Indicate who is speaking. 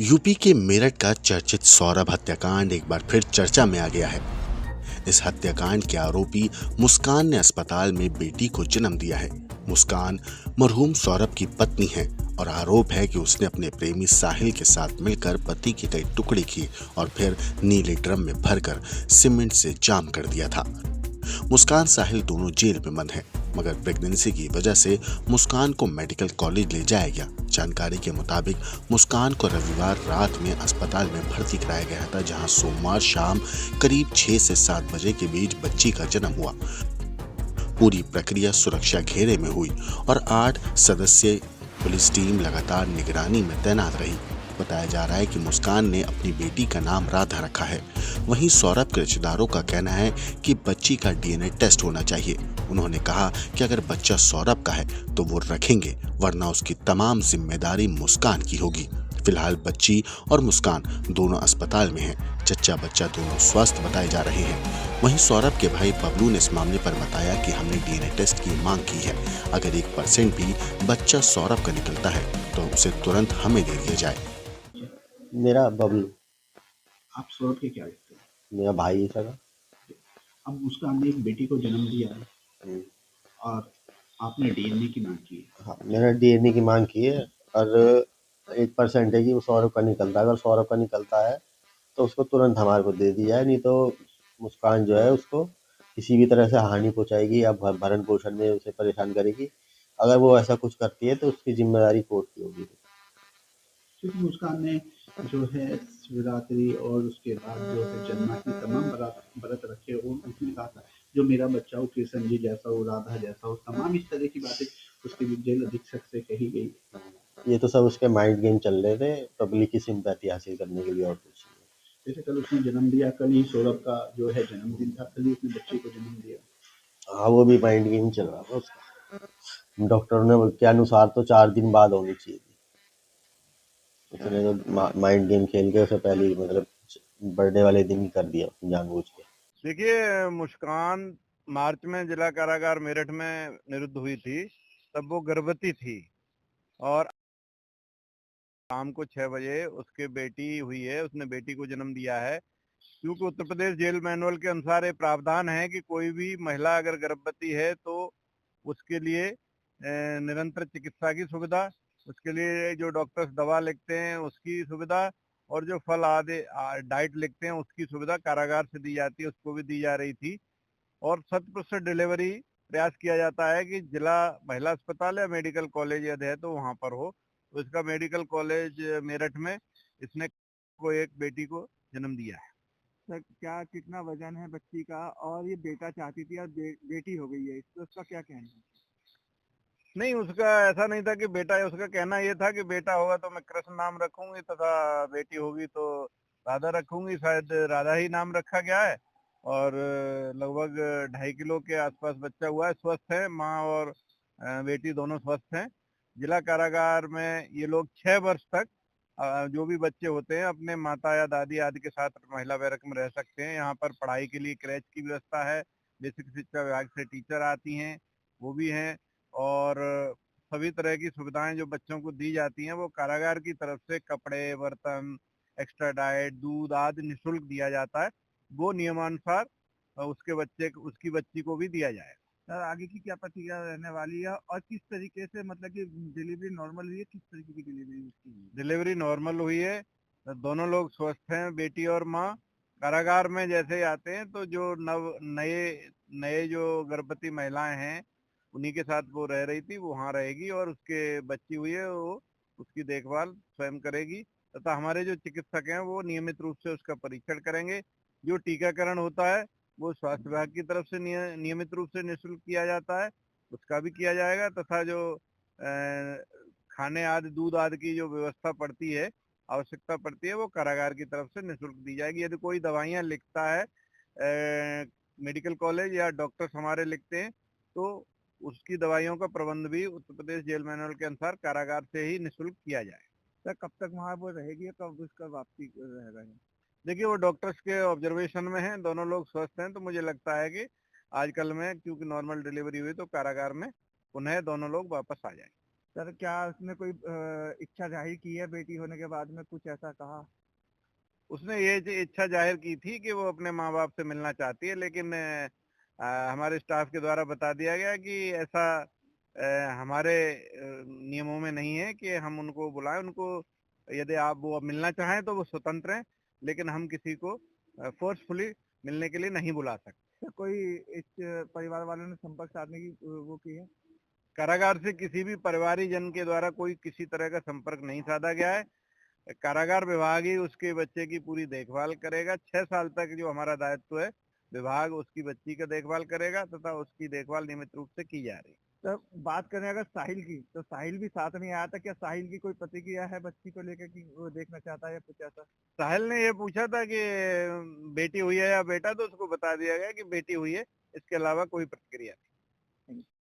Speaker 1: UP के मेरठ का चर्चित सौरभ हत्याकांड एक बार फिर चर्चा में आ गया है। इस हत्याकांड के आरोपी मुस्कान ने अस्पताल में बेटी को जन्म दिया है। मुस्कान मरहूम सौरभ की पत्नी है और आरोप है कि उसने अपने प्रेमी साहिल के साथ मिलकर पति के कई टुकड़े किए और फिर नीले ड्रम में भरकर सीमेंट से जाम कर दिया था। मुस्कान साहिल दोनों जेल में बंद हैं, मगर प्रेगनेंसी की वजह से मुस्कान को मेडिकल कॉलेज ले जाया गया। जानकारी के मुताबिक मुस्कान को रविवार रात में अस्पताल में भर्ती कराया गया था, जहां सोमवार शाम करीब 6 से 7 बजे के बीच बच्ची का जन्म हुआ। पूरी प्रक्रिया सुरक्षा घेरे में हुई और 8 सदस्यीय पुलिस टीम लगातार निगरानी में तैनात रही। बताया जा रहा है कि मुस्कान ने अपनी बेटी का नाम राधा रखा है। वहीं सौरभ के रिश्तेदारों का कहना है कि बच्ची का डीएनए टेस्ट होना चाहिए। उन्होंने कहा कि अगर बच्चा सौरभ का है तो वो रखेंगे, वरना उसकी तमाम जिम्मेदारी मुस्कान की होगी। फिलहाल बच्ची और मुस्कान दोनों अस्पताल में हैं। जच्चा बच्चा दोनों स्वस्थ बताए जा रहे हैं। वहीं सौरभ के भाई बबलू ने इस मामले पर बताया कि हमने डीएनए टेस्ट की मांग की है। अगर 1% भी बच्चा सौरभ का निकलता है तो उसे तुरंत हमें दे दिया जाए।
Speaker 2: मेरा बबलू।
Speaker 3: आप सौरभ के क्या लगते हैं?
Speaker 2: मेरा भाई है सगा।
Speaker 3: अब उसका हमने एक बेटी को जन्म दिया है और आपने डीएनए की मांग की है।
Speaker 2: हाँ, मैंने डीएनए की मांग की है और 1% है कि वो सौरभ का निकलता है। अगर सौरभ का निकलता है तो उसको तुरंत हमारे को दे दिया जाए, नहीं तो मुस्कान जो है उसको किसी भी तरह से हानि पहुंचाएगी या भरण पोषण में उसे परेशान करेगी। अगर वो ऐसा कुछ करती है तो उसकी जिम्मेदारी कोर्ट की होगी।
Speaker 3: क्योंकि मुस्कान ने जो है शिवरात्रि और उसके बाद जो है जन्माष्टमी तमाम व्रत रखे और उसने कहा था जो मेरा बच्चा हो कृष्ण जी जैसा हो, राधा जैसा हो, तमाम इस तरह की बातें उसके जेल अधीक्षक से कही गई।
Speaker 2: ये तो सब उसके माइंड गेम चल रहे थे, पब्लिक की सिंपैथी हासिल करने के लिए, और कुछ नहीं।
Speaker 3: जैसे कल उसने जन्म दिया, कल ही सौरभ का जो है जन्मदिन था, कल ही उसने बच्चे को जन्म दिया।
Speaker 2: हाँ, वो भी माइंड गेम चल रहा था उसका। डॉक्टर ने के अनुसार तो 4 दिन बाद होनी चाहिए थी। उसने तो माइंड गेम खेल के उसे पहले ही मतलब बर्थडे वाले दिन ही कर दिया जानबूझ के।
Speaker 4: देखिए, मुस्कान मार्च में जिला कारागार मेरठ में निरुद्ध हुई थी, तब वो गर्भवती थी और शाम को 6 बजे उसके बेटी हुई है, उसने बेटी को जन्म दिया है। क्योंकि उत्तर प्रदेश जेल मैनुअल के अनुसार ये प्रावधान है कि कोई भी महिला अगर गर्भवती है तो उसके लिए निरंतर चिकित्सा की सुविधा, उसके लिए जो डॉक्टर्स दवा लिखते हैं उसकी सुविधा और जो फल आदि डाइट लिखते हैं उसकी सुविधा कारागार से दी जाती है, उसको भी दी जा रही थी। और 100% डिलीवरी प्रयास किया जाता है कि जिला महिला अस्पताल या मेडिकल कॉलेज यदि है तो वहाँ पर हो। तो इसका मेडिकल कॉलेज मेरठ में इसने को एक बेटी को जन्म दिया है।
Speaker 5: सर क्या कितना वजन है बच्ची का, और ये बेटा चाहती थी और बेटी हो गई है, इस पर उसका क्या कहना है?
Speaker 4: नहीं, उसका ऐसा नहीं था कि बेटा है, उसका कहना ये था कि बेटा होगा तो मैं कृष्ण नाम रखूंगी तथा बेटी होगी तो राधा रखूंगी। शायद राधा ही नाम रखा गया है और लगभग 2.5 किलो के आसपास बच्चा हुआ है। स्वस्थ है, माँ और बेटी दोनों स्वस्थ हैं। जिला कारागार में ये लोग 6 वर्ष तक जो भी बच्चे होते हैं अपने माता या दादी आदि के साथ महिला बैरक में रह सकते हैं। यहाँ पर पढ़ाई के लिए क्रेच की व्यवस्था है, बेसिक शिक्षा विभाग से टीचर आती हैं, वो भी हैं, और सभी तरह की सुविधाएं जो बच्चों को दी जाती हैं वो कारागार की तरफ से कपड़े, बर्तन, एक्स्ट्रा डाइट, दूध आदि निःशुल्क दिया जाता है। वो नियमानुसार उसकी बच्ची को भी दिया जाए।
Speaker 5: सर आगे की क्या प्रतिक्रिया रहने वाली है और किस तरीके से, मतलब कि डिलीवरी नॉर्मल हुई है, किस तरीके की डिलीवरी उसकी हुई?
Speaker 4: डिलीवरी नॉर्मल हुई है, दोनों लोग स्वस्थ हैं, बेटी और माँ। कारागार में जैसे ही आते हैं तो जो नए नए जो गर्भवती महिलाएं हैं उन्हीं के साथ वो रह रही थी, वो वहाँ रहेगी और उसके बच्ची हुई है वो उसकी देखभाल स्वयं करेगी तथा हमारे जो चिकित्सक हैं वो नियमित रूप से उसका परीक्षण करेंगे। जो टीकाकरण होता है वो स्वास्थ्य विभाग की तरफ से नियमित रूप से निःशुल्क किया जाता है, उसका भी किया जाएगा तथा जो खाने आदि दूध आदि की जो व्यवस्था पड़ती है, आवश्यकता पड़ती है, वो कारागार की तरफ से निःशुल्क दी जाएगी। यदि कोई दवाइयाँ लिखता है मेडिकल कॉलेज या डॉक्टर्स हमारे लिखते हैं तो उसकी दवाइयों का प्रबंध भी उत्तर प्रदेश जेल मैनुअल के अनुसार कारागार से ही निःशुल्क किया जाए।
Speaker 5: सर कब तक वहाँ वो रहेगी, कब उसका वापसी रहेगा?
Speaker 4: देखिए, वो डॉक्टर्स के ऑब्जर्वेशन में हैं, दोनों लोग स्वस्थ हैं, तो मुझे लगता है कि आजकल में क्योंकि नॉर्मल डिलीवरी हुई तो कारागार में पुनः दोनों लोग वापस आ जाएंगे।
Speaker 5: सर क्या उसने कोई इच्छा जाहिर की है बेटी होने के बाद में, कुछ ऐसा कहा?
Speaker 4: उसने ये इच्छा जाहिर की थी कि वो अपने माँ बाप से मिलना चाहती है, लेकिन हमारे स्टाफ के द्वारा बता दिया गया कि ऐसा हमारे नियमों में नहीं है कि हम उनको बुलाएं। उनको यदि आप वो मिलना चाहें तो वो स्वतंत्र हैं, लेकिन हम किसी को फोर्सफुली मिलने के लिए नहीं बुला सकते।
Speaker 5: सर कोई इस परिवार वालों ने संपर्क साधने की वो की है?
Speaker 4: कारागार से किसी भी परिवारीजन के द्वारा कोई किसी तरह का संपर्क नहीं साधा गया है। कारागार विभाग ही उसके बच्चे की पूरी देखभाल करेगा। 6 साल तक जो हमारा दायित्व है, विभाग उसकी बच्ची का देखभाल करेगा तथा उसकी देखभाल नियमित रूप से की जा रही है।
Speaker 5: सर बात करें अगर साहिल की, तो साहिल भी साथ में आया था, क्या साहिल की कोई प्रतिक्रिया है बच्ची को लेकर कि वो देखना चाहता है या कुछ ऐसा?
Speaker 4: साहिल ने ये पूछा था कि बेटी हुई है या बेटा, तो उसको बता दिया गया कि बेटी हुई है, इसके अलावा कोई प्रतिक्रिया नहीं।